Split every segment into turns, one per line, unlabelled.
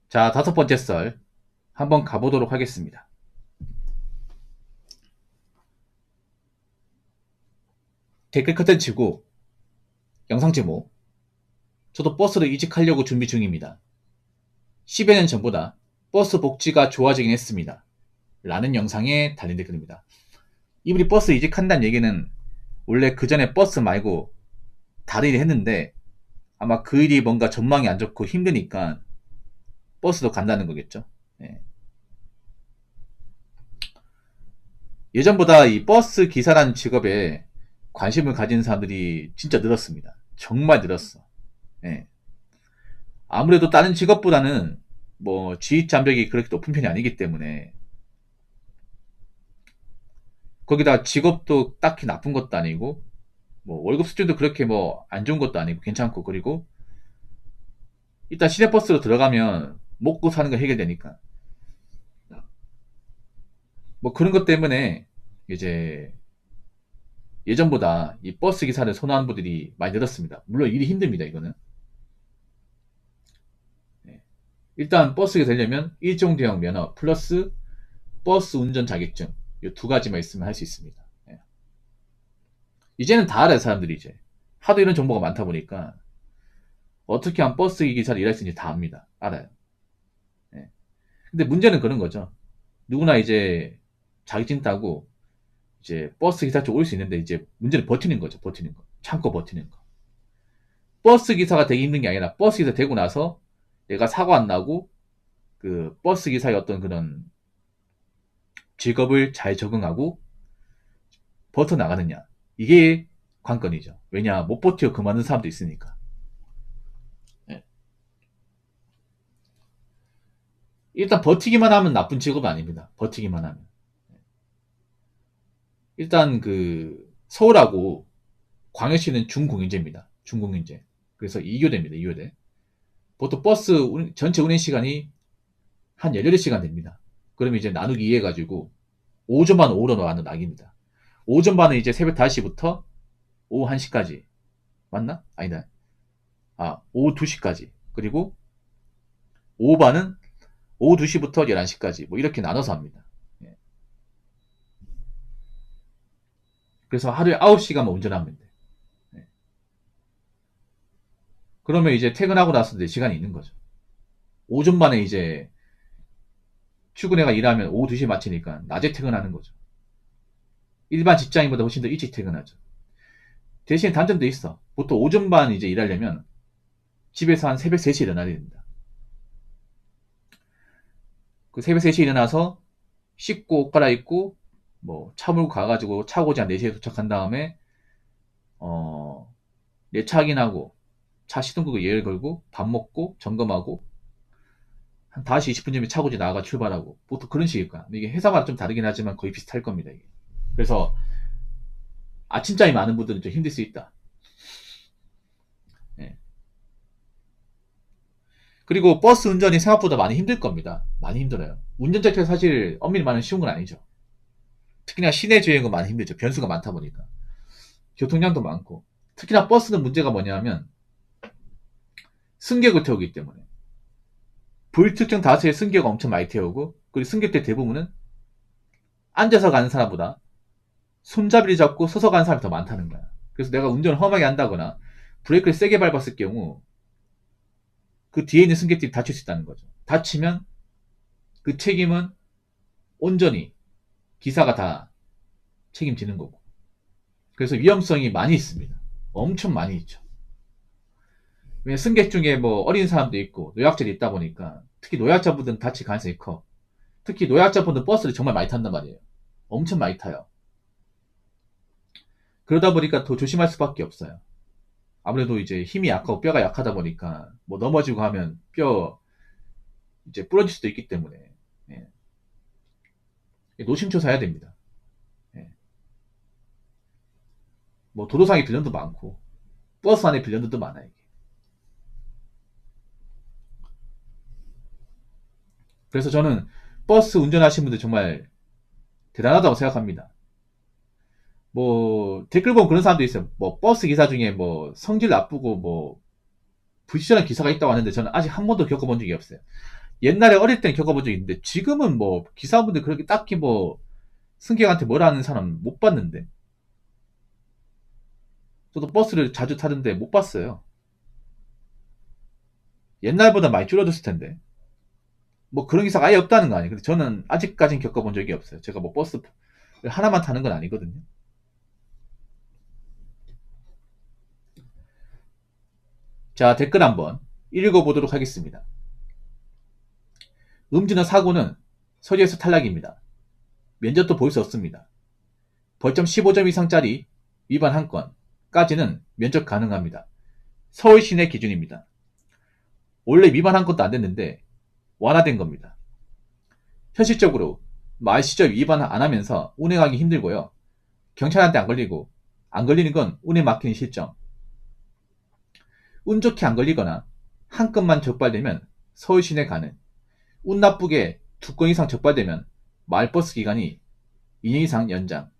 자, 다섯 번째 썰 한번 가보도록 하겠습니다. 댓글 커튼 치고 영상 제목, 저도 버스를 이직하려고 준비 중입니다. 10여 년 전보다 버스 복지가 좋아지긴 했습니다. 라는 영상에 달린 댓글입니다. 이분이 버스 이직한다는 얘기는 원래 그 전에 버스 말고 다른 일을 했는데 아마 그 일이 뭔가 전망이 안 좋고 힘드니까 버스도 간다는 거겠죠. 예. 예전보다 이 버스 기사라는 직업에 관심을 가진 사람들이 진짜 늘었습니다. 정말 늘었어. 예. 아무래도 다른 직업보다는 뭐 지휘 장벽이 그렇게 높은 편이 아니기 때문에 거기다 직업도 딱히 나쁜 것도 아니고 뭐 월급 수준도 그렇게 뭐 안 좋은 것도 아니고 괜찮고, 그리고 일단 시내버스로 들어가면 먹고 사는 거 해결되니까 뭐 그런 것 때문에 이제 예전보다 이 버스 기사를 선호하는 분들이 많이 늘었습니다. 물론 일이 힘듭니다, 이거는. 네. 일단 버스가 되려면 일종 대형 면허 플러스 버스 운전 자격증, 이 두 가지만 있으면 할 수 있습니다. 예. 이제는 다 알아요, 사람들이 이제. 하도 이런 정보가 많다 보니까 어떻게 하면 버스 기사를 일할 수 있는지 다 압니다. 알아요. 예. 근데 문제는 그런 거죠. 누구나 이제 자격증 따고 이제 버스 기사 쪽 올 수 있는데, 이제 문제는 버티는 거죠. 버티는 거. 참고 버티는 거. 버스 기사가 되기 힘든 게 아니라 버스 기사 되고 나서 얘가 사고 안 나고 그 버스 기사의 어떤 그런 직업을 잘 적응하고 버텨 나가느냐. 이게 관건이죠. 왜냐, 못 버티고 그만둔 사람도 있으니까. 예. 일단 버티기만 하면 나쁜 직업은 아닙니다. 버티기만 하면. 일단 그 서울하고 광역시는 중공인제입니다. 중공인제. 그래서 2교대입니다. 2교대. 보통 버스 전체 운행 시간이 한 18시간 됩니다. 그러면 이제 나누기 2 해가지고 오전 반 오후로 나가는 낙입니다. 오전 반은 이제 새벽 5시부터 오후 1시까지. 맞나? 아니다. 오후 2시까지. 그리고 오후 반은 오후 2시부터 11시까지. 뭐 이렇게 나눠서 합니다. 예. 그래서 하루에 9시간만 운전하면 돼. 예. 그러면 이제 퇴근하고 나서 4시간이 있는 거죠. 오전 반에 이제 출근해가 일하면 오후 2시에 마치니까 낮에 퇴근하는 거죠. 일반 직장인보다 훨씬 더 일찍 퇴근하죠. 대신 단점도 있어. 보통 오전 반 이제 일하려면 집에서 한 새벽 3시에 일어나야 됩니다. 그 새벽 3시에 일어나서 씻고 옷 갈아입고 뭐 차 몰고 가가지고 차 오지 한 4시에 도착한 다음에 내 차 확인하고 차 시동 끄고 예열 걸고 밥 먹고 점검하고 한 5시 20분쯤에 차 고지 나가 출발하고, 보통 그런 식일 거야. 이게 회사마다 좀 다르긴 하지만 거의 비슷할 겁니다, 이게. 그래서 아침잠이 많은 분들은 좀 힘들 수 있다. 예. 그리고 버스 운전이 생각보다 많이 힘들 겁니다. 많이 힘들어요. 운전 자체가 사실 엄밀히 말하면 쉬운 건 아니죠. 특히나 시내 주행은 많이 힘들죠. 변수가 많다 보니까. 교통량도 많고. 특히나 버스는 문제가 뭐냐면 승객을 태우기 때문에. 불특정 다수의 승객을 엄청 많이 태우고, 그리고 승객들 대부분은 앉아서 가는 사람보다 손잡이를 잡고 서서 가는 사람이 더 많다는 거야. 그래서 내가 운전을 험하게 한다거나 브레이크를 세게 밟았을 경우 그 뒤에 있는 승객들이 다칠 수 있다는 거죠. 다치면 그 책임은 온전히 기사가 다 책임지는 거고. 그래서 위험성이 많이 있습니다. 엄청 많이 있죠. 왜냐면 승객 중에 뭐 어린 사람도 있고 노약자도 있다 보니까 특히 노약자분들은 다칠 가능성이 커. 특히 노약자분들은 버스를 정말 많이 탄단 말이에요. 엄청 많이 타요. 그러다 보니까 더 조심할 수밖에 없어요. 아무래도 이제 힘이 약하고 뼈가 약하다 보니까 뭐 넘어지고 하면 뼈 이제 부러질 수도 있기 때문에, 예. 노심초사 해야 됩니다. 예. 뭐 도로상에 빌런도 많고 버스 안에 빌런들도 많아요. 이게. 그래서 저는 버스 운전하시는 분들 정말 대단하다고 생각합니다. 뭐 댓글 보면 그런 사람도 있어요. 뭐 버스 기사 중에 뭐 성질 나쁘고 뭐 불시원한 기사가 있다고 하는데 저는 아직 한 번도 겪어본 적이 없어요. 옛날에 어릴 때는 겪어본 적이 있는데 지금은 뭐 기사분들 그렇게 딱히 뭐 승객한테 뭐라 하는 사람 못 봤는데. 저도 버스를 자주 타던데 못 봤어요. 옛날보다 많이 줄어들었을 텐데. 뭐 그런 기사가 아예 없다는 거 아니에요. 근데 저는 아직까진 겪어본 적이 없어요. 제가 뭐 버스 하나만 타는 건 아니거든요. 자, 댓글 한번 읽어보도록 하겠습니다. 음주나 사고는 서류에서 탈락입니다. 면접도 볼 수 없습니다. 벌점 15점 이상짜리 위반 한 건까지는 면접 가능합니다. 서울 시내 기준입니다. 원래 위반 한 건도 안 됐는데 완화된 겁니다. 현실적으로 말 시절 위반 안 하면서 운행하기 힘들고요. 경찰한테 안 걸리고 안 걸리는 건 운행 막히는 실정. 운 좋게 안 걸리거나 한 건만 적발되면 서울 시내 가능. 운 나쁘게 2건 이상 적발되면 마을버스 기간이 2년 이상 연장.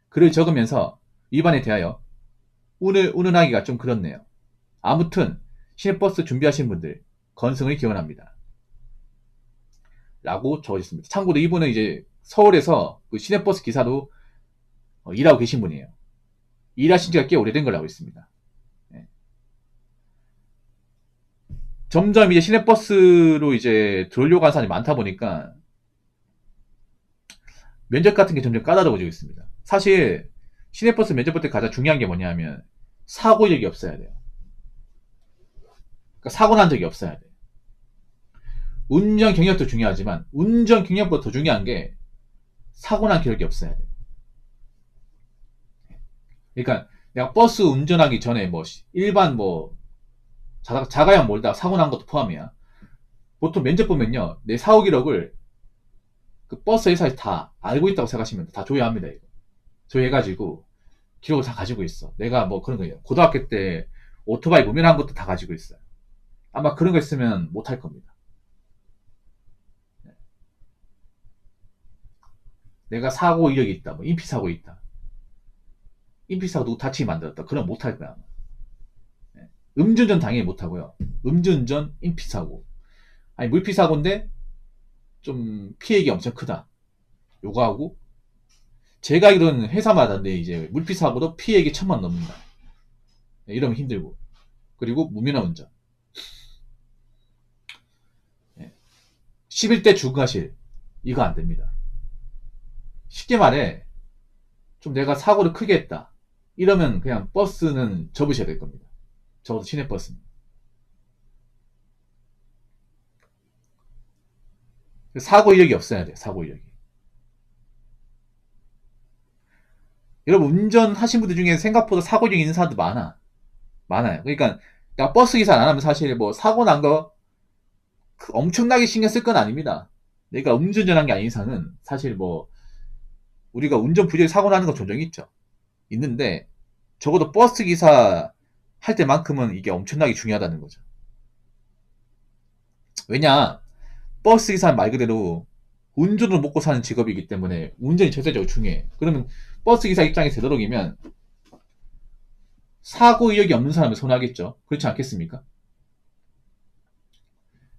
글을 적으면서 위반에 대하여 운운하기가 좀 그렇네요. 아무튼 시내버스 준비하시는 분들 건승을 기원합니다. 라고 적어주셨습니다. 참고로 이분은 이제 서울에서 그 시내버스 기사로 일하고 계신 분이에요. 일하신 지가 꽤 오래된 걸로 알고 있습니다. 네. 점점 이제 시내버스로 이제 들어오려고 하는 사람이 많다 보니까 면접 같은 게 점점 까다로워지고 있습니다. 사실 시내버스 면접 볼 때 가장 중요한 게 뭐냐면 사고력이 없어야 돼요. 그러니까 사고 난 적이 없어야 돼요. 운전 경력도 중요하지만 운전 경력보다 더 중요한 게 사고 난 기록이 없어야 돼요. 그러니까 내가 버스 운전하기 전에 뭐 일반 뭐 자가용 몰다 사고 난 것도 포함이야. 보통 면접 보면요, 내 사고 기록을 그 버스 회사에서 다 알고 있다고 생각하시면 다 조회합니다. 이거 조회해가지고 기록을 다 가지고 있어. 내가 뭐 그런 거예요. 고등학교 때 오토바이 무면한 것도 다 가지고 있어요. 아마 그런 거 있으면 못할 겁니다. 내가 사고 이력이 있다, 뭐 인피사고 있다, 인피사고 누구 다치게 만들었다, 그럼 못할 거야. 음주운전 당연히 못하고요. 음주운전, 인피사고, 아니 물피사고인데 좀 피해액이 엄청 크다, 요거 하고, 제가 알기로는 회사마다인데 이제 물피사고도 피해액이 1,000만 넘는다. 이러면 힘들고, 그리고 무면허 운전, 11대 중과실, 이거 안 됩니다. 쉽게 말해 좀 내가 사고를 크게 했다 이러면 그냥 버스는 접으셔야 될 겁니다. 적어도 시내버스는. 사고 이력이 없어야 돼요. 사고 이력이. 여러분 운전하신 분들 중에 생각보다 사고 이력 있는 사람들 많아요. 그러니까 내가 버스 기사 안 하면 사실 뭐 사고 난 거 엄청나게 신경 쓸 건 아닙니다. 내가 음주운전한 게 아닌 이상은 사실 뭐 우리가 운전 부조리 사고 나는 건 종종 있죠. 있는데 적어도 버스 기사 할 때만큼은 이게 엄청나게 중요하다는 거죠. 왜냐, 버스 기사는 말 그대로 운전으로 먹고 사는 직업이기 때문에 운전이 절대적으로 중요해. 그러면 버스 기사 입장에서 되도록이면 사고 이력이 없는 사람을 선호하겠죠. 그렇지 않겠습니까?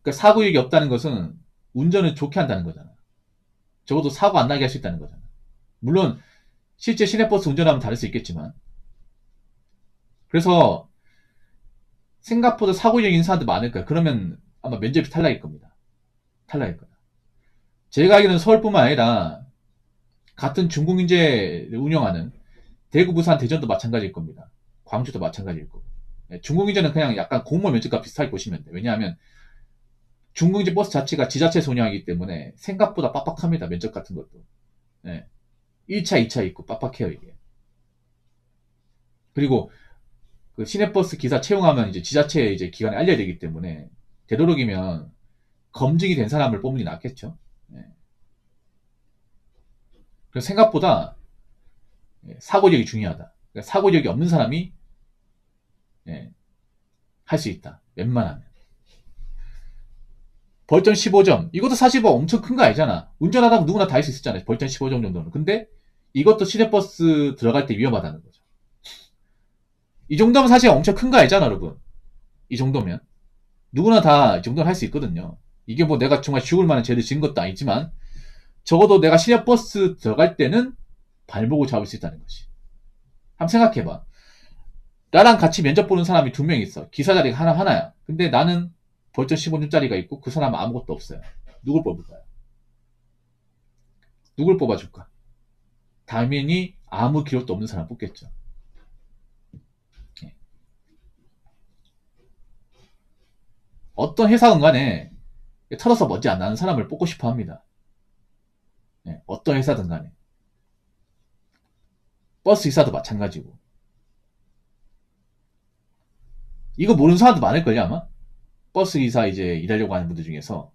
그러니까 사고 이력이 없다는 것은 운전을 좋게 한다는 거잖아. 적어도 사고 안 나게 할 수 있다는 거잖아. 물론 실제 시내버스 운전하면 다를 수 있겠지만, 그래서 생각보다 사고 이력 있는 사람들 많을 거야. 그러면 아마 면접이 탈락일 겁니다. 탈락일 거야. 제가 알기로는 서울뿐만 아니라 같은 중공인제를 운영하는 대구, 부산, 대전도 마찬가지일 겁니다. 광주도 마찬가지일 거고. 중공인제는 그냥 약간 공무원 면접과 비슷하게 보시면 돼요. 왜냐하면 중공인제 버스 자체가 지자체에서 운영하기 때문에 생각보다 빡빡합니다. 면접 같은 것도. 네. 1차, 2차 있고 빡빡해요, 이게. 그리고 그 시내버스 기사 채용하면 이제 지자체에 이제 기관에 알려야 되기 때문에 되도록이면 검증이 된 사람을 뽑는 게 낫겠죠. 네. 그래서 생각보다 사고력이 중요하다. 그러니까 사고력이 없는 사람이 할 수 있다. 웬만하면. 벌점 15점. 이것도 사실 뭐 엄청 큰 거 아니잖아. 운전하다 보면 누구나 다 할 수 있었잖아요. 벌점 15점 정도는. 근데 이것도 시내버스 들어갈 때 위험하다는 거죠. 이 정도면 사실 엄청 큰 거 아니잖아, 여러분. 이 정도면. 누구나 다 이 정도는 할 수 있거든요. 이게 뭐 내가 정말 죽을 만한 죄를 지은 것도 아니지만 적어도 내가 시내버스 들어갈 때는 발목을 잡을 수 있다는 거지. 한번 생각해봐. 나랑 같이 면접 보는 사람이 2명 있어. 기사 자리가 하나야. 근데 나는 벌점 15점짜리가 있고 그 사람은 아무것도 없어요. 누굴 뽑을까요? 누굴 뽑아줄까? 당연히 아무 기록도 없는 사람 뽑겠죠. 어떤 회사든 간에 털어서 먼지 안 나는 사람을 뽑고 싶어 합니다. 어떤 회사든 간에. 버스 기사도 마찬가지고. 이거 모르는 사람도 많을걸요, 아마? 버스 기사 이제 일하려고 하는 분들 중에서.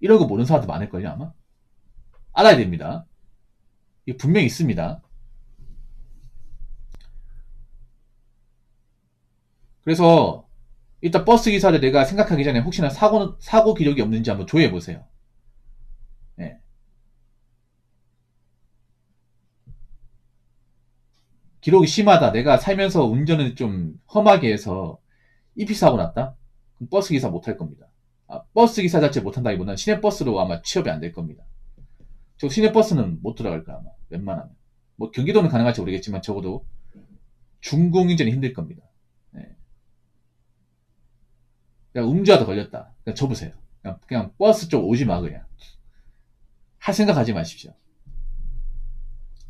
이런 거 모르는 사람도 많을걸요, 아마? 알아야 됩니다. 이거 분명히 있습니다. 그래서 일단 버스 기사를 내가 생각하기 전에 혹시나 사고 기록이 없는지 한번 조회해 보세요. 예. 기록이 심하다. 내가 살면서 운전을 좀 험하게 해서 EP 사고 났다. 그럼 버스 기사 못 할 겁니다. 버스 기사 자체 못 한다기보다는 시내버스로 아마 취업이 안 될 겁니다. 저 시내버스는 못 들어갈 거야, 아마. 웬만하면. 뭐 경기도는 가능할지 모르겠지만 적어도 중공인전이 힘들 겁니다. 예. 그냥 음주하다 걸렸다. 그냥 접으세요. 그냥 버스 쪽 오지 마, 그냥. 할 생각하지 마십시오.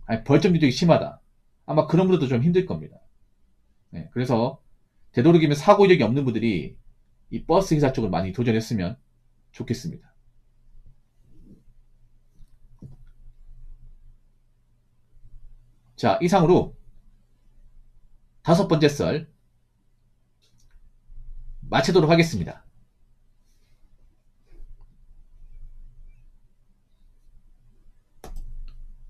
아니, 벌점 누적이 심하다. 아마 그런 분들도 좀 힘들 겁니다. 네, 그래서 되도록이면 사고 이력이 없는 분들이 이 버스 기사 쪽을 많이 도전했으면 좋겠습니다. 자, 이상으로 5번째 썰 마치도록 하겠습니다.